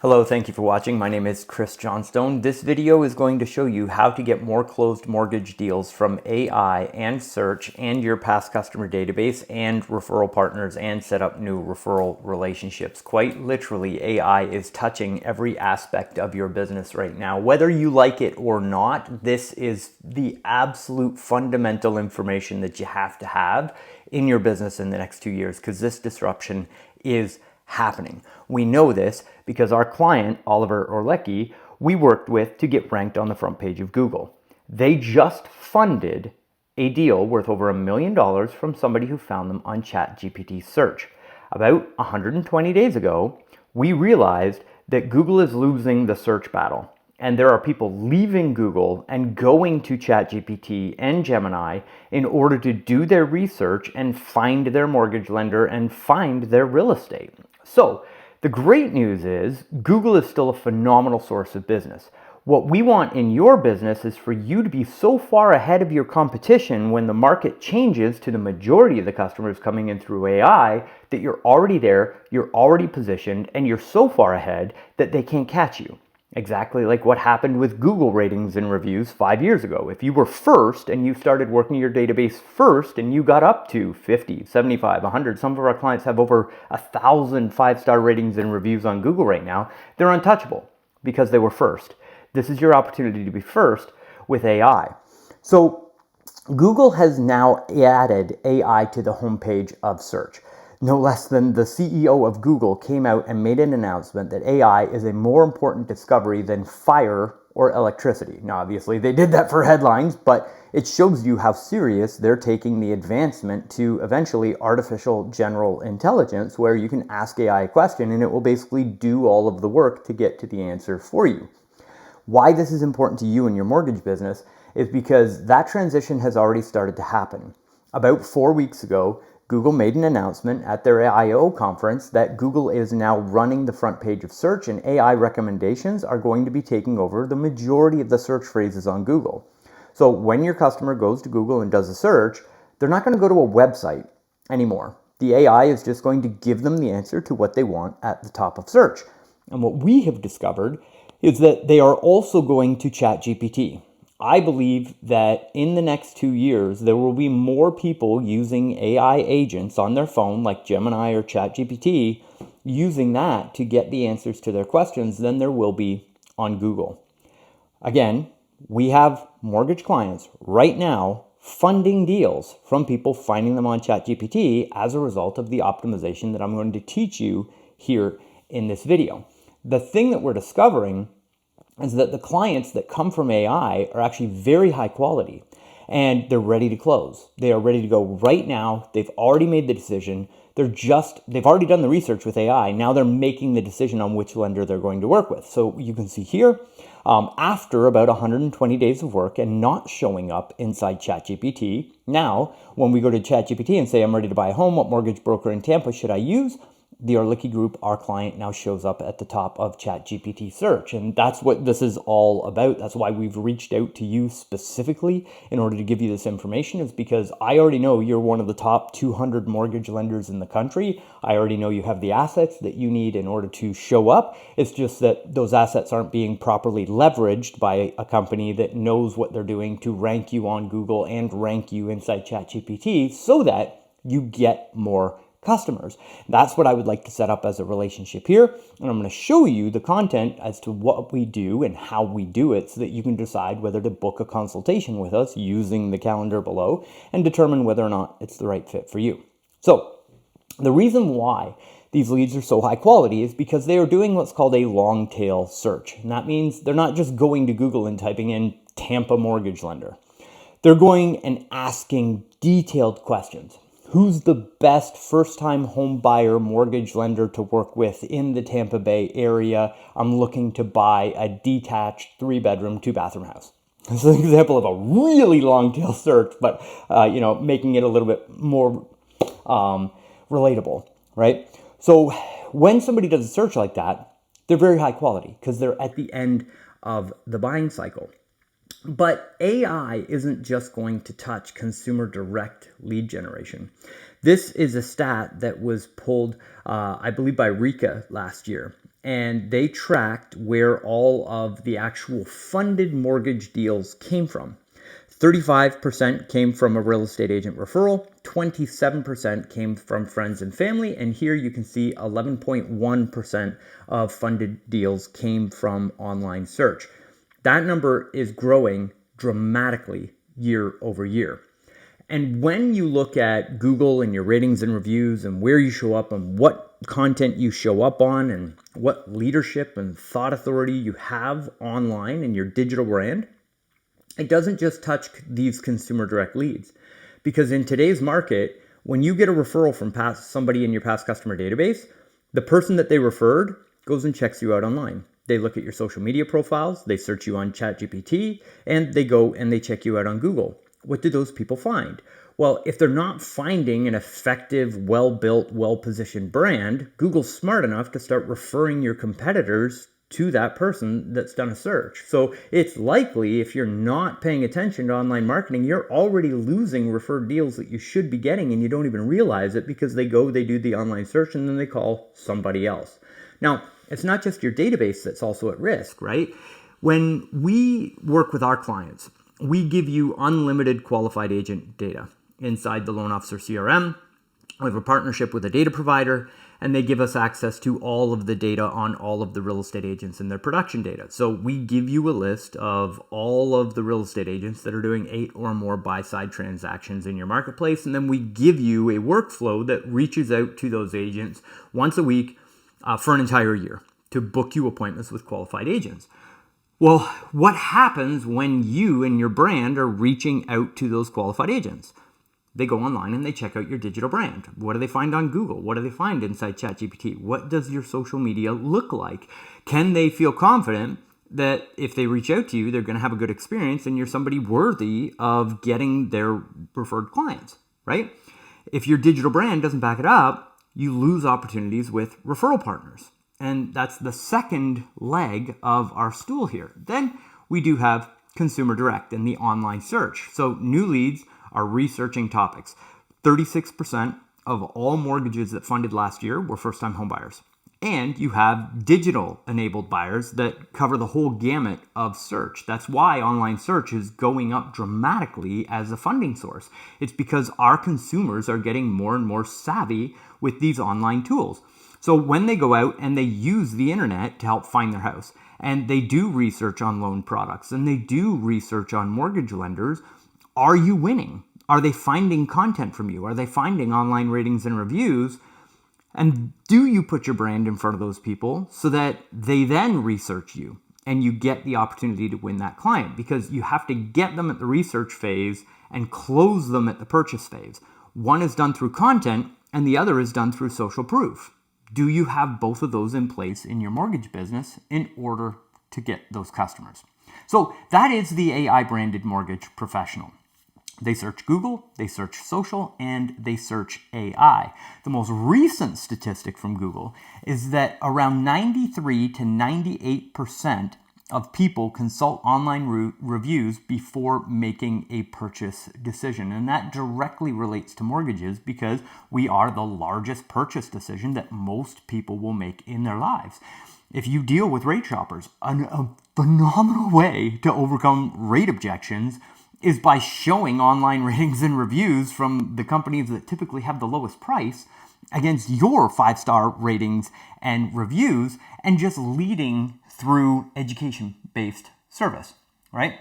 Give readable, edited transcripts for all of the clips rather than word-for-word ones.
Hello, thank you for watching. My name is Chris Johnstone. This video is going to show you how to get more closed mortgage deals from AI and search and your past customer database and referral partners and set up new referral relationships. Quite literally, AI is touching every aspect of your business right now. Whether you like it or not, this is the absolute fundamental information that you have to have in your business in the next 2 years because this disruption is happening. We know this because our client, Oliver Orlecki, we worked with to get ranked on the front page of Google. They just funded a deal worth over $1 million from somebody who found them on ChatGPT search. About 120 days ago, we realized that Google is losing the search battle. And there are people leaving Google and going to ChatGPT and Gemini in order to do their research and find their mortgage lender and find their real estate. So the great news is Google is still a phenomenal source of business. What we want in your business is for you to be so far ahead of your competition when the market changes to the majority of the customers coming in through AI that you're already there, you're already positioned, and you're so far ahead that they can't catch you. Exactly like what happened with Google ratings and reviews 5 years ago. If you were first and you started working your database first and you got up to 50, 75, 100, some of our clients have over 1,000 5-star ratings and reviews on Google right now, they're untouchable because they were first. This is your opportunity to be first with AI. So Google has now added AI to the homepage of search. No less than the CEO of Google came out and made an announcement that AI is a more important discovery than fire or electricity. Now, obviously, they did that for headlines, but it shows you how serious they're taking the advancement to eventually artificial general intelligence, where you can ask AI a question and it will basically do all of the work to get to the answer for you. Why this is important to you and your mortgage business is because that transition has already started to happen. About 4 weeks ago, Google made an announcement at their I/O conference that Google is now running the front page of search and AI recommendations are going to be taking over the majority of the search phrases on Google. So when your customer goes to Google and does a search, they're not going to go to a website anymore. The AI is just going to give them the answer to what they want at the top of search. And what we have discovered is that they are also going to ChatGPT. I believe that in the next 2 years, there will be more people using AI agents on their phone, like Gemini or ChatGPT, using that to get the answers to their questions than there will be on Google. Again, we have mortgage clients right now funding deals from people finding them on ChatGPT as a result of the optimization that I'm going to teach you here in this video. The thing that we're discovering is that the clients that come from AI are actually very high quality and they're ready to close. They are ready to go right now. They've already made the decision. They've already done the research with AI. Now they're making the decision on which lender they're going to work with. So you can see here, after about 120 days of work and not showing up inside ChatGPT, now when we go to ChatGPT and say, I'm ready to buy a home, what mortgage broker in Tampa should I use? The Orlecki Group, our client, now shows up at the top of ChatGPT search. And that's what this is all about. That's why we've reached out to you specifically in order to give you this information, is because I already know you're one of the top 200 mortgage lenders in the country. I already know you have the assets that you need in order to show up. It's just that those assets aren't being properly leveraged by a company that knows what they're doing to rank you on Google and rank you inside ChatGPT so that you get more customers. That's what I would like to set up as a relationship here. And I'm going to show you the content as to what we do and how we do it so that you can decide whether to book a consultation with us using the calendar below and determine whether or not it's the right fit for you. So the reason why these leads are so high quality is because they are doing what's called a long tail search. And that means they're not just going to Google and typing in Tampa mortgage lender. They're going and asking detailed questions. Who's the best first-time home buyer mortgage lender to work with in the Tampa Bay area? I'm looking to buy a detached 3-bedroom, 2-bathroom house. This is an example of a really long tail search, but making it a little bit more relatable, right? So when somebody does a search like that, they're very high quality because they're at the end of the buying cycle. But AI isn't just going to touch consumer direct lead generation. This is a stat that was pulled, I believe, by Rika last year. and they tracked where all of the actual funded mortgage deals came from. 35% came from a real estate agent referral, 27% came from friends and family, and here you can see 11.1% of funded deals came from online search. That number is growing dramatically year over year. And when you look at Google and your ratings and reviews and where you show up and what content you show up on and what leadership and thought authority you have online in your digital brand, it doesn't just touch these consumer direct leads. Because in today's market, when you get a referral from somebody in your past customer database, the person that they referred goes and checks you out online. They look at your social media profiles, they search you on ChatGPT, and they go and they check you out on Google. What do those people find? Well, if they're not finding an effective, well-built, well-positioned brand, Google's smart enough to start referring your competitors to that person that's done a search. So it's likely, if you're not paying attention to online marketing, you're already losing referred deals that you should be getting, and you don't even realize it because they do the online search, and then they call somebody else. Now, it's not just your database that's also at risk, right? When we work with our clients, we give you unlimited qualified agent data inside the Loan Officer CRM. We have a partnership with a data provider, and they give us access to all of the data on all of the real estate agents and their production data. So we give you a list of all of the real estate agents that are doing 8 or more buy-side transactions in your marketplace, and then we give you a workflow that reaches out to those agents once a week for an entire year to book you appointments with qualified agents. Well, what happens when you and your brand are reaching out to those qualified agents? They go online and they check out your digital brand. What do they find on Google? What do they find inside ChatGPT? What does your social media look like? Can they feel confident that if they reach out to you, they're going to have a good experience and you're somebody worthy of getting their referred clients, right? If your digital brand doesn't back it up, you lose opportunities with referral partners. And that's the second leg of our stool here. Then we do have consumer direct and the online search. So new leads are researching topics. 36% of all mortgages that funded last year were first-time homebuyers. And you have digital enabled buyers that cover the whole gamut of search. That's why online search is going up dramatically as a funding source. It's because our consumers are getting more and more savvy with these online tools. So when they go out and they use the internet to help find their house, and they do research on loan products, and they do research on mortgage lenders, are you winning? Are they finding content from you? Are they finding online ratings and reviews? And do you put your brand in front of those people so that they then research you and you get the opportunity to win that client? Because you have to get them at the research phase and close them at the purchase phase. One is done through content and the other is done through social proof. Do you have both of those in place in your mortgage business in order to get those customers? So that is the AI branded mortgage professional. They search Google, they search social, and they search AI. The most recent statistic from Google is that around 93 to 98% of people consult online reviews before making a purchase decision. And that directly relates to mortgages because we are the largest purchase decision that most people will make in their lives. If you deal with rate shoppers, a phenomenal way to overcome rate objections is by showing online ratings and reviews from the companies that typically have the lowest price against your 5-star ratings and reviews and just leading through education-based service, right?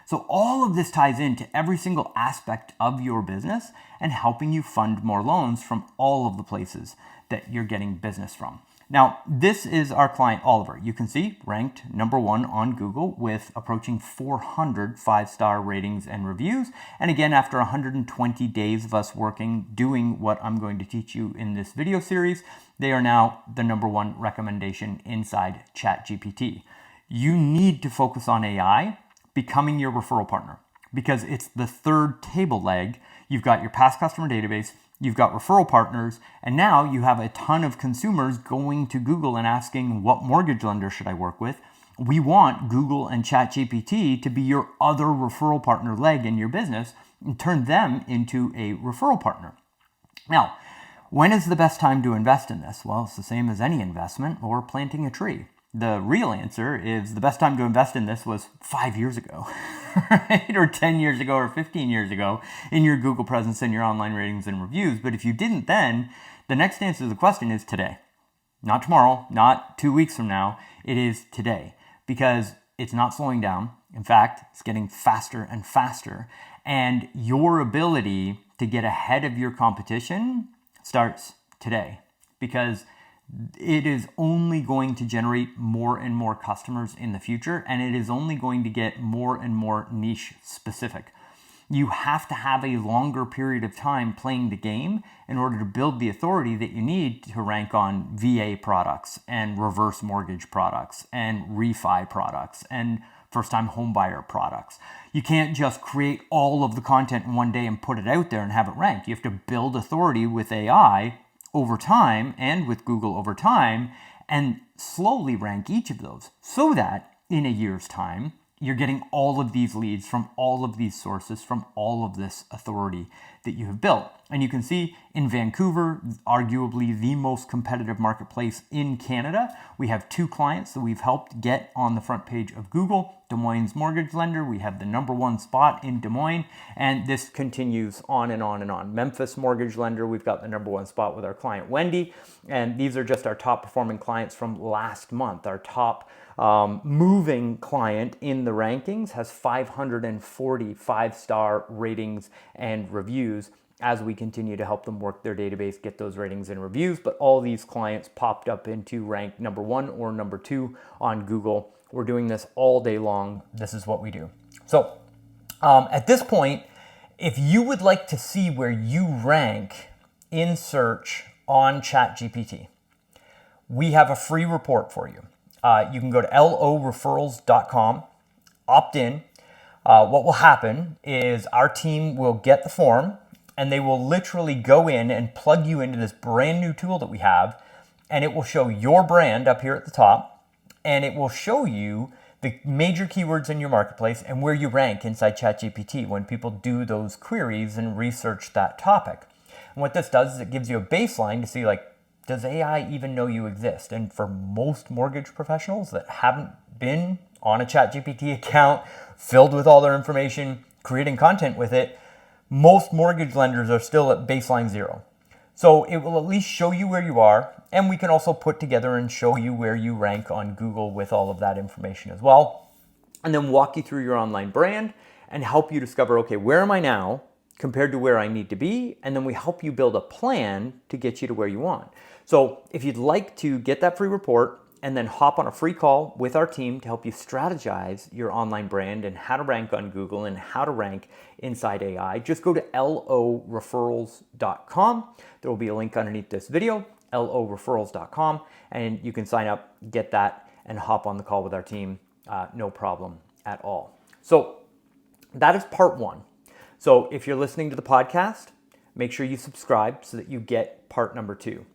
So all of this ties into every single aspect of your business and helping you fund more loans from all of the places that you're getting business from. Now, this is our client, Oliver. You can see ranked #1 on Google with approaching 400 5-star ratings and reviews. And again, after 120 days of us working, doing what I'm going to teach you in this video series, they are now the #1 recommendation inside ChatGPT. You need to focus on AI becoming your referral partner because it's the third table leg. You've got your past customer database, you've got referral partners, and now you have a ton of consumers going to Google and asking, what mortgage lender should I work with? We want Google and ChatGPT to be your other referral partner leg in your business and turn them into a referral partner. Now, When is the best time to invest in this? Well, it's the same as any investment or planting a tree. The real answer is the best time to invest in this was 5 years ago, right? Or 10 years ago or 15 years ago in your Google presence and your online ratings and reviews. But if you didn't then, the next answer to the question is today. Not tomorrow, not 2 weeks from now. It is today because it's not slowing down. In fact, it's getting faster and faster. And your ability to get ahead of your competition starts today because it is only going to generate more and more customers in the future, and it is only going to get more and more niche specific. You have to have a longer period of time playing the game in order to build the authority that you need to rank on VA products and reverse mortgage products and refi products and first-time homebuyer products. You can't just create all of the content in one day and put it out there and have it rank. You have to build authority with AI over time and with Google over time and slowly rank each of those so that in a year's time, you're getting all of these leads from all of these sources, from all of this authority that you have built. And you can see in Vancouver, arguably the most competitive marketplace in Canada, we have 2 clients that we've helped get on the front page of Google. Des Moines Mortgage Lender, we have the #1 spot in Des Moines, and this continues on and on and on. Memphis Mortgage Lender, we've got the #1 spot with our client Wendy, and these are just our top performing clients from last month. Our top moving client in the rankings has 540 5-star ratings and reviews as we continue to help them work their database, get those ratings and reviews. But all these clients popped up into rank #1 or #2 on Google. We're doing this all day long. This is what we do. So at this point, if you would like to see where you rank in search on ChatGPT, we have a free report for you. You can go to loreferrals.com, opt in. What will happen is our team will get the form and they will literally go in and plug you into this brand new tool that we have, and it will show your brand up here at the top, and it will show you the major keywords in your marketplace and where you rank inside ChatGPT when people do those queries and research that topic. And what this does is it gives you a baseline to see, like, does AI even know you exist? And for most mortgage professionals that haven't been on a ChatGPT account filled with all their information, creating content with it, most mortgage lenders are still at baseline 0. So it will at least show you where you are, and we can also put together and show you where you rank on Google with all of that information as well, and then walk you through your online brand and help you discover, okay, where am I now compared to where I need to be? And then we help you build a plan to get you to where you want. So if you'd like to get that free report and then hop on a free call with our team to help you strategize your online brand and how to rank on Google and how to rank inside AI, just go to loreferrals.com. There will be a link underneath this video, loreferrals.com, and you can sign up, get that, and hop on the call with our team. No problem at all. So that is part 1. So if you're listening to the podcast, make sure you subscribe so that you get part number 2.